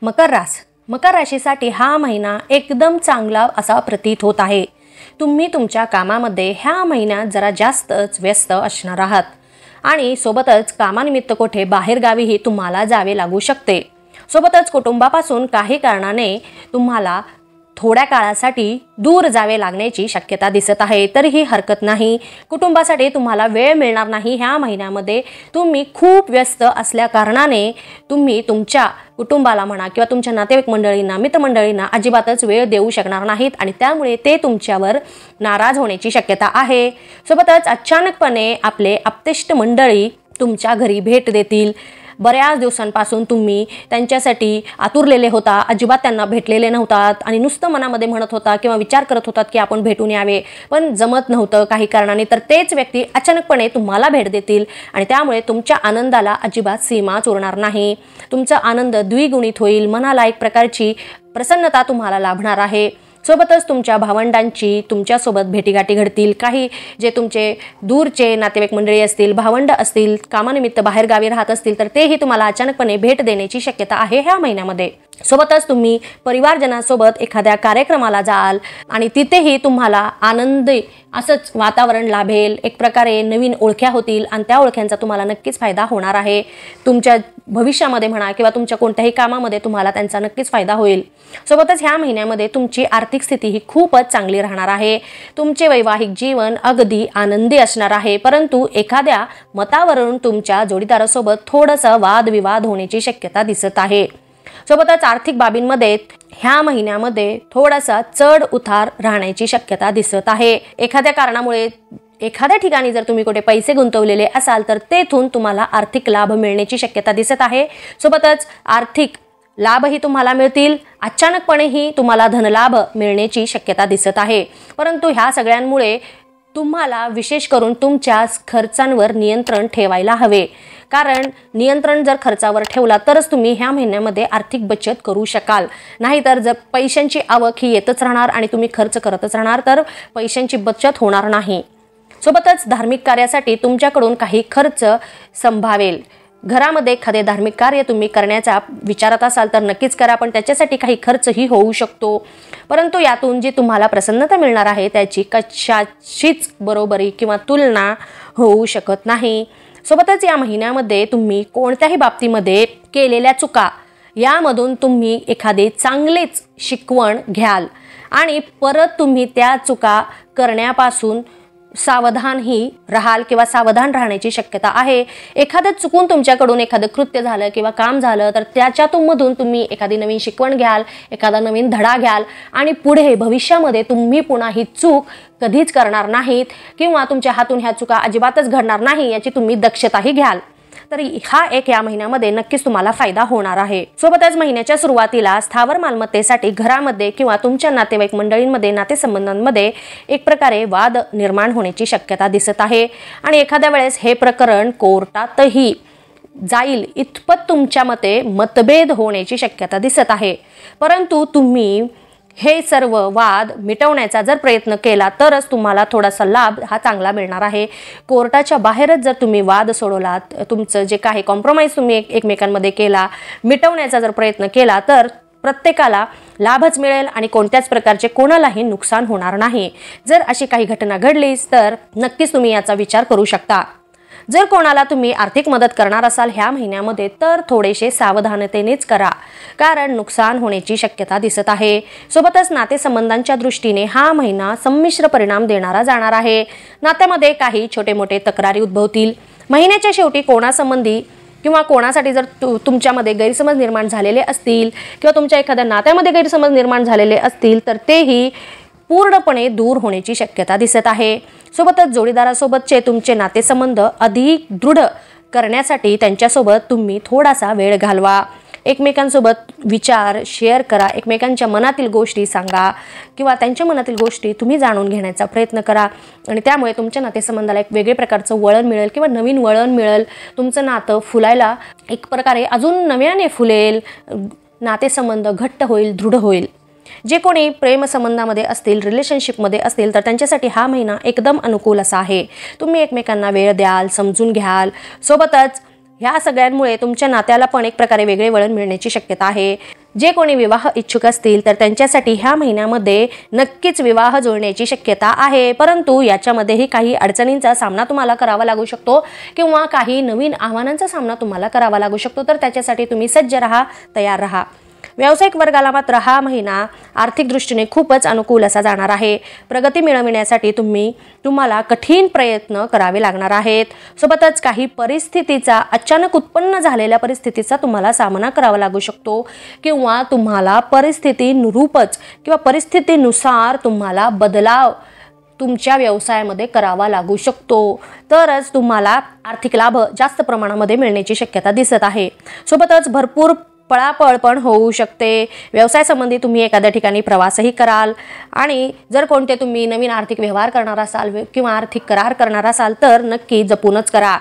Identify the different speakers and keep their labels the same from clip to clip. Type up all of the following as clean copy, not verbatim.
Speaker 1: मकर राशीसाठी हा महिना एकदम चांगला असा प्रतीत होत आहे। तुम्ही तुमच्या कामामध्ये ह्या महिन्यात जरा जास्तच व्यस्त असणार आहात आणि सोबतच कामानिमित्त कुठे बाहेरगावीही तुम्हाला जावे लागू शकते। सोबतच कुटुंबापासून काही कारणाने तुम्हाला थोड्या काळासाठी दूर जावे लागण्याची शक्यता दिसत आहे, तरीही हरकत नाही। कुटुंबासाठी तुम्हाला वेळ मिळणार नाही। ह्या महिन्यामध्ये तुम्ही खूप व्यस्त असल्या कारणाने तुम्ही तुमच्या कुटुंबाला म्हणा किंवा तुमच्या नातेवाईक मंडळींना, मित्रमंडळींना अजिबातच वेळ देऊ शकणार नाहीत आणि त्यामुळे ते तुमच्यावर नाराज होण्याची शक्यता आहे। सोबतच अचानकपणे आपले आप्तेष्ट मंडळी तुमच्या घरी भेट देतील। बऱ्याच दिवसांपासून तुम्ही त्यांच्यासाठी आतुरलेले होता, अजिबात त्यांना भेटलेले नव्हतात आणि नुसतं मनामध्ये म्हणत होता किंवा विचार करत होतात की आपण भेटून यावे, पण जमत नव्हतं काही कारणाने। तर तेच व्यक्ती अचानकपणे तुम्हाला भेट देतील आणि त्यामुळे तुमच्या आनंदाला अजिबात सीमाच उरणार नाही। तुमचा आनंद द्विगुणित होईल, मनाला एक प्रकारची प्रसन्नता तुम्हाला लाभणार आहे। सोबतच तुमच्या भावंडांची तुमच्यासोबत भेटीगाठी घडतील। काही जे तुमचे दूरचे नातेवाईक मंडळी असतील, भावंड असतील, कामानिमित्त बाहेरगावी राहत असतील तर तेही तुम्हाला अचानकपणे भेट देण्याची शक्यता आहे ह्या महिन्यामध्ये। सोबतच तुम्ही परिवारजनांसोबत एखाद्या कार्यक्रमाला जाल आणि तिथेही तुम्हाला आनंदी असंच वातावरण लाभेल। एक प्रकारे नवीन ओळख्या होतील आणि त्या ओळख्यांचा तुम्हाला नक्कीच फायदा होणार आहे। तुमच्या भविष्यामध्ये म्हणा किंवा तुमच्या कोणत्याही कामामध्ये तुम्हाला त्यांचा नक्कीच फायदा होईल। सोबतच ह्या महिन्यामध्ये तुमची आर्थिक स्थिती ही खूपच चांगली राहणार आहे। तुमचे वैवाहिक जीवन अगदी आनंदी असणार आहे, परंतु एखाद्या मतावरून तुमच्या जोडीदारासोबत थोडासा वादविवाद होण्याची शक्यता दिसत आहे। सोबतच आर्थिक बाबींमध्ये ह्या महिन्यामध्ये थोडासा चढ उतार राहण्याची शक्यता दिसत आहे। एखाद्या कारणामुळे एखाद्या ठिकाणी जर तुम्ही कुठे पैसे गुंतवलेले असाल तर तेथून तुम्हाला आर्थिक लाभ मिळण्याची शक्यता दिसत आहे। सोबतच आर्थिक लाभही तुम्हाला मिळतील, अचानकपणेही तुम्हाला धनलाभ मिळण्याची शक्यता दिसत आहे। परंतु ह्या सगळ्यांमुळे तुम्हाला विशेष करून तुमच्या खर्चांवर नियंत्रण ठेवायला हवे, कारण नियंत्रण जर खर्चावर ठेवला तरच तुम्ही ह्या महिन्यामध्ये आर्थिक बचत करू शकाल। नाहीतर जर पैशांची आवक ही येतच राहणार आणि तुम्ही खर्च करतच राहणार तर पैशांची बचत होणार नाही। सोबतच धार्मिक कार्यासाठी तुमच्याकडून काही खर्च संभावेल। घरामध्ये एखादे धार्मिक कार्य तुम्ही करण्याचा विचारत असाल तर नक्कीच करा, पण त्याच्यासाठी काही खर्चही होऊ शकतो। परंतु यातून जी तुम्हाला प्रसन्नता मिळणार आहे त्याची कशाचीच बरोबरी किंवा तुलना होऊ शकत नाही। सोबतच या महिन्यामध्ये तुम्ही कोणत्याही बाबतीमध्ये केलेल्या चुका यामधून तुम्ही एखादे चांगलेच शिकवण घ्याल आणि परत तुम्ही त्या चुका करण्यापासून सावधानही राहाल किंवा सावधान राहण्याची शक्यता आहे। एखादं चुकून तुमच्याकडून एखादं कृत्य झालं किंवा काम झालं तर त्याच्यातून तुम्ही एखादी नवीन शिकवण घ्याल, एखादा नवीन धडा घ्याल आणि पुढे भविष्यामध्ये तुम्ही पुन्हा ही चूक कधीच करणार नाहीत किंवा तुमच्या हातून ह्या चुका अजिबातच घडणार नाही याची तुम्ही दक्षताही घ्याल। तरी हा एक या महिन्यामध्ये नक्कीच तुम्हाला फायदा होणार आहे। सोबतच महिन्याच्या सुरुवातीला स्थावर मालमत्तेसाठी घरामध्ये किंवा तुमच्या नातेवाईक मंडळींमध्ये, नातेसंबंधांमध्ये एक प्रकारे वाद निर्माण होण्याची शक्यता दिसत आहे आणि एखाद्या वेळेस हे प्रकरण कोर्टातही जाईल इतपत तुमच्या मते मतभेद होण्याची शक्यता दिसत आहे। परंतु तुम्ही हे सर्व वाद मिटवण्याचा जर प्रयत्न केला तरच तुम्हाला थोडासा लाभ हा चांगला मिळणार आहे। कोर्टाच्या बाहेरच जर तुम्ही वाद सोडवलात, तुमचं जे काही कॉम्प्रोमाइज तुम्ही एकमेकांमध्ये केला, मिटवण्याचा जर प्रयत्न केला तर प्रत्येकाला लाभच मिळेल आणि कोणत्याच प्रकारचे कोणालाही नुकसान होणार नाही। जर अशी काही घटना घडलीच तर नक्कीच तुम्ही याचा विचार करू शकता। जर कोणाला तुम्ही आर्थिक मदत करणार असाल ह्या महिन्यामध्ये तर थोडेसे सावधानतेनेच करा, कारण नुकसान होण्याची शक्यता दिसत आहे। सोबतच नातेसंबंधांच्या दृष्टीने हा महिना संमिश्र परिणाम देणारा जाणार आहे। नात्यामध्ये काही छोटे मोठे तक्रारी उद्भवतील। महिन्याच्या शेवटी कोणासंबंधी किंवा कोणासाठी जर तुमच्यामध्ये गैरसमज निर्माण झालेले असतील किंवा तुमच्या एखाद्या नात्यामध्ये गैरसमज निर्माण झालेले असतील तर तेही पूर्णपणे दूर होण्याची शक्यता दिसत आहे। सोबतच जोडीदारासोबतचे तुमचे नातेसंबंध अधिक दृढ करण्यासाठी त्यांच्यासोबत तुम्ही थोडासा वेळ घालवा। एकमेकांसोबत विचार शेअर करा, एकमेकांच्या मनातील गोष्टी सांगा किंवा त्यांच्या मनातील गोष्टी तुम्ही जाणून घेण्याचा प्रयत्न करा आणि त्यामुळे तुमच्या नातेसंबंधाला एक वेगळे प्रकारचं वळण मिळेल किंवा नवीन वळण मिळेल। तुमचं नातं फुलायला एक प्रकारे अजून नव्याने फुलेल, नातेसंबंध घट्ट होईल, दृढ होईल। जे कोणी प्रेमसंबंधामध्ये असतील, रिलेशनशिपमध्ये असतील तर त्यांच्यासाठी हा महिना एकदम अनुकूल असा आहे। तुम्ही एकमेकांना वेळ द्याल, समजून घ्याल। सोबतच ह्या सगळ्यांमुळे तुमच्या नात्याला पण एक प्रकारे वेगळे वळण मिळण्याची शक्यता आहे। जे कोणी विवाह इच्छुक असतील तर त्यांच्यासाठी ह्या महिन्यामध्ये नक्कीच विवाह जुळण्याची शक्यता आहे, परंतु याच्यामध्येही काही अडचणींचा सामना तुम्हाला करावा लागू शकतो किंवा काही नवीन आव्हानांचा सामना तुम्हाला करावा लागू शकतो, तर त्याच्यासाठी तुम्ही सज्ज राहा, तयार राहा. व्यावसायिक वर्गाला मात्र हा महिना आर्थिक दृष्टीने खूपच अनुकूल असा जाणार आहे. प्रगती मिळविण्यासाठी तुम्हाला कठीण प्रयत्न करावे लागणार आहेत. सोबतच काही परिस्थितीचा, अचानक उत्पन्न झालेल्या परिस्थितीचा तुम्हाला सामना करावा लागू शकतो किंवा तुम्हाला परिस्थितीनुरूपच किंवा परिस्थितीनुसार तुम्हाला बदलाव तुमच्या व्यवसायामध्ये करावा लागू शकतो, तरच तुम्हाला आर्थिक लाभ जास्त प्रमाणामध्ये मिळण्याची शक्यता दिसत आहे. सोबतच भरपूर पळापळ पण होऊ शकते. व्यवसाय संबंधी तुम्ही एखाद्या ठिकाणी प्रवासही कराल आणि जर कोणते तुम्ही नवीन आर्थिक व्यवहार करणार असाल किंवा आर्थिक करार करणार असाल तर नक्की जपूनच करा,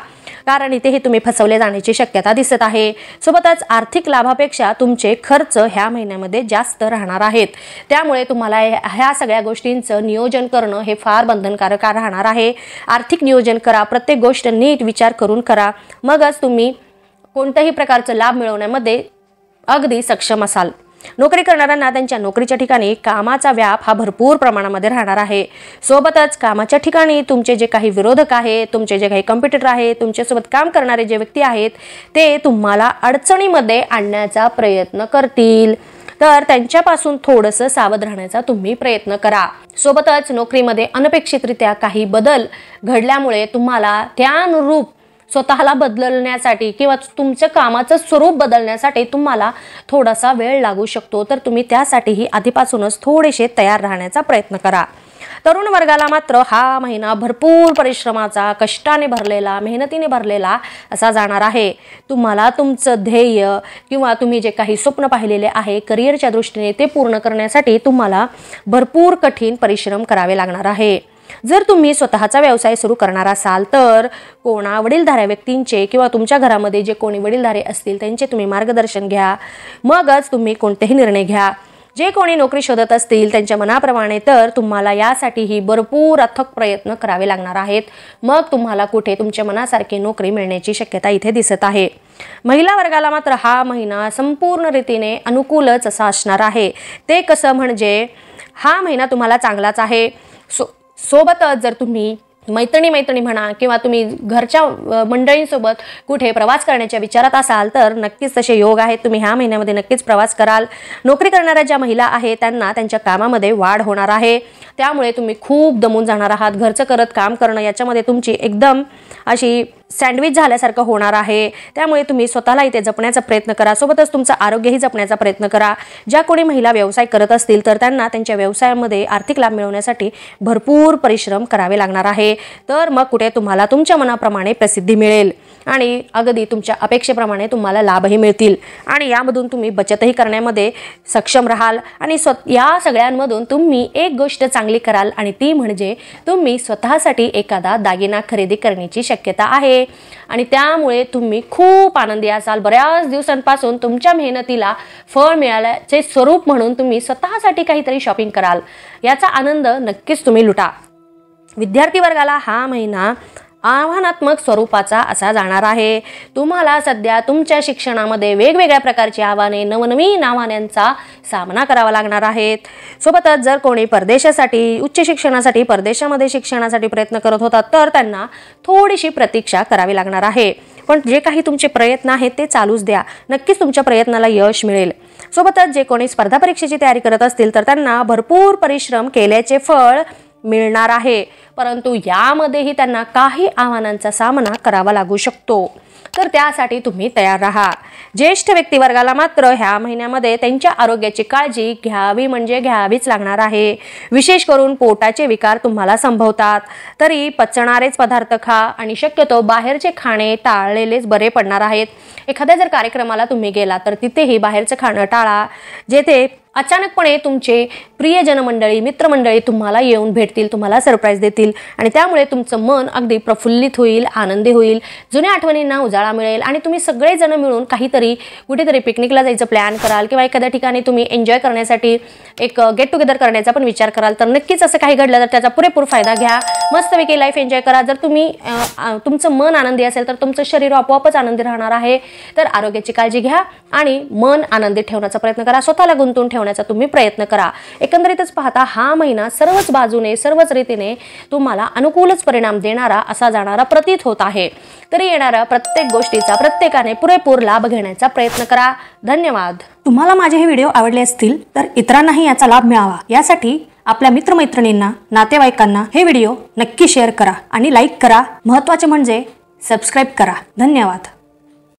Speaker 1: कारण इथेही तुम्ही फसवले जाण्याची शक्यता दिसत आहे. सोबतच आर्थिक लाभापेक्षा तुमचे खर्च ह्या महिन्यामध्ये जास्त राहणार आहेत, त्यामुळे तुम्हाला ह्या सगळ्या गोष्टींचं नियोजन करणं हे फार बंधनकारक राहणार आहे. आर्थिक नियोजन करा, प्रत्येक गोष्ट नीट विचार करून करा, मगच तुम्ही कोणत्याही प्रकारचा लाभ मिळवण्यामध्ये अगदी सक्षम असाल. नोकरी करणाऱ्यांना त्यांच्या नोकरीच्या ठिकाणी कामाचा व्याप हा भरपूर प्रमाणामध्ये राहणार आहे. सोबतच कामाच्या ठिकाणी तुमचे जे काही विरोधक आहेत, तुमचे जे काही कॉम्पिटिटर आहेत, तुमच्यासोबत काम करणारे जे व्यक्ती आहेत ते तुम्हाला अडचणीमध्ये आणण्याचा प्रयत्न करतील, तर त्यांच्यापासून थोडंसं सावध राहण्याचा तुम्ही प्रयत्न करा. सोबतच नोकरीमध्ये अनपेक्षितरित्या काही बदल घडल्यामुळे तुम्हाला त्यानुरूप स्वतःला बदलण्यासाठी किंवा तुमच्या कामाचं स्वरूप बदलण्यासाठी तुम्हाला थोडासा वेळ लागू शकतो, तर तुम्ही त्यासाठीही आधीपासूनच थोडेसे तयार राहण्याचा प्रयत्न करा. तरुण वर्गाला मात्र हा महिना भरपूर परिश्रमाचा, कष्टाने भरलेला, मेहनतीने भरलेला असा जाणार आहे. तुम्हाला तुमचं ध्येय किंवा तुम्ही जे काही स्वप्न पाहिलेले आहे करिअरच्या दृष्टीने ते पूर्ण करण्यासाठी तुम्हाला भरपूर कठीण परिश्रम करावे लागणार आहे. जर तुम्ही स्वतःचा व्यवसाय सुरू करणार असाल तर कोणा वडीलधाऱ्या व्यक्तींचे किंवा तुमच्या घरामध्ये जे कोणी वडीलधारे असतील त्यांचे तुम्ही मार्गदर्शन घ्या, मगच तुम्ही कोणतेही निर्णय घ्या. जे कोणी नोकरी शोधत असतील त्यांच्या मनाप्रमाणे तर तुम्हाला यासाठीही भरपूर अथक प्रयत्न करावे लागणार आहेत, मग तुम्हाला कुठे तुमच्या मनासारखी नोकरी मिळण्याची शक्यता इथे दिसत आहे. महिला वर्गाला मात्र हा महिना संपूर्ण रीतीने अनुकूलच असा असणार आहे. ते कसं म्हणजे हा महिना तुम्हाला चांगलाच आहे. सोबतच जर तुम्ही मैत्रिणी म्हणा किंवा तुम्ही घरच्या मंडळींसोबत कुठे प्रवास करण्याच्या विचारात असाल तर नक्कीच तसे योग आहेत, तुम्ही ह्या महिन्यामध्ये नक्कीच प्रवास कराल. नोकरी करणाऱ्या ज्या महिला आहेत त्यांना त्यांच्या कामामध्ये वाढ होणार आहे, त्यामुळे तुम्ही खूप दमून जाणार आहात. घरचं करत काम करणं याच्यामध्ये तुमची एकदम अशी सँडविच झाल्यासारखं होणार आहे, त्यामुळे तुम्ही स्वतःला इथे जपण्याचा प्रयत्न करा. सोबतच तुमचं आरोग्यही जपण्याचा प्रयत्न करा. ज्या कोणी महिला व्यवसाय करत असतील तर त्यांना त्यांच्या व्यवसायामध्ये आर्थिक लाभ मिळवण्यासाठी भरपूर परिश्रम करावे लागणार आहे, तर मग कुठे तुम्हाला तुमच्या मनाप्रमाणे प्रसिद्धी मिळेल आणि अगदी तुमच्या अपेक्षेप्रमाणे तुम्हाला लाभही मिळतील आणि यामधून तुम्ही बचतही करण्यामध्ये सक्षम राहाल. आणि या सगळ्यांमधून तुम्ही एक गोष्ट चांगली कराल आणि ती म्हणजे तुम्ही स्वतःसाठी एखादा दागिना खरेदी करण्याची शक्यता आहे आणि त्यामुळे तुम्ही खूप आनंदी असाल. बऱ्याच दिवसांपासून तुमच्या मेहनतीला फळ मिळाल्याचे स्वरूप म्हणून तुम्ही स्वतःसाठी काहीतरी शॉपिंग कराल, याचा आनंद नक्कीच तुम्ही लुटा. विद्यार्थी वर्गाला हा महिना आव्हानात्मक स्वरूपाचा असा जाणार आहे. तुम्हाला सध्या तुमच्या शिक्षणामध्ये वेगवेगळ्या प्रकारची आव्हाने, नवनवीन आव्हानांचा सामना करावा लागणार आहेत. सोबतच जर कोणी परदेशासाठी, उच्च शिक्षणासाठी परदेशामध्ये शिक्षणासाठी प्रयत्न करत होता तर त्यांना थोडीशी प्रतीक्षा करावी लागणार आहे, पण जे काही तुमचे प्रयत्न आहेत ते चालूच द्या, नक्कीच तुमच्या प्रयत्नाला यश मिळेल. सोबतच जे कोणी स्पर्धा परीक्षेची तयारी करत असतील तर त्यांना भरपूर परिश्रम केल्याचे फळ मिळणार आहे, परंतु यामध्येही त्यांना काही आव्हानांचा सामना करावा लागू शकतो, तर त्यासाठी तुम्ही तयार राहा. ज्येष्ठ व्यक्तिवर्गाला मात्र ह्या महिन्यामध्ये त्यांच्या आरोग्याची काळजी घ्यावी म्हणजे घ्यावीच लागणार आहे. विशेष करून पोटाचे विकार तुम्हाला संभवतात, तरी पचणारेच पदार्थ खा आणि शक्यतो बाहेरचे खाणे टाळलेलेच बरे पडणार आहेत. एखाद्या जर कार्यक्रमाला तुम्ही गेला तर तिथेही बाहेरचं खाणं टाळा, जेथे अचानकपणे तुमचे प्रियजन मंडळी, मित्रमंडळी तुम्हाला येऊन भेटतील, तुम्हाला सरप्राईज देतील आणि त्यामुळे तुमचं मन अगदी प्रफुल्लित होईल, आनंदी होईल, जुन्या आठवणींना उजाळा मिळेल आणि तुम्ही सगळेजण मिळून कुठेतरी पिकनिकला जायचं प्लॅन कराल किंवा एखाद्या ठिकाणी तुम्ही एन्जॉय करण्यासाठी एक गेट टुगेदर करण्याचा पण विचार कराल. तर नक्कीच असं काही घडलं तर त्याचा पुरेपूर फायदा घ्या. मस्तपैकी लाईफ एन्जॉय करा. जर तुम्ही तुमचं मन आनंदी असेल तर तुमचं शरीर आपोआपच आनंदी राहणार आहे. तर आरोग्याची काळजी घ्या आणि मन आनंदी ठेवण्याचा प्रयत्न करा. स्वतःला गुंतवून ठेवण्याचा तुम्ही प्रयत्न करा. एकंदरीतच पाहता हा महिना सर्वच बाजूने, सर्वच रीतीने तुम्हाला अनुकूलच परिणाम देणारा असा जाणारा प्रतीत होत आहे. तरी येणाऱ्या प्रत्येक गोष्टीचा प्रत्येकाने पुरेपूर लाभ घेण्याचा प्रयत्न करा. धन्यवाद.
Speaker 2: तुम्हाला माझे हे व्हिडिओ आवडले असतील तर इतरांनाही याचा लाभ मिळावा यासाठी आपल्या मित्रमैत्रिणींना, नातेवाईकांना हे व्हिडिओ नक्की शेअर करा आणि लाईक करा. महत्त्वाचे म्हणजे सबस्क्राईब करा. धन्यवाद.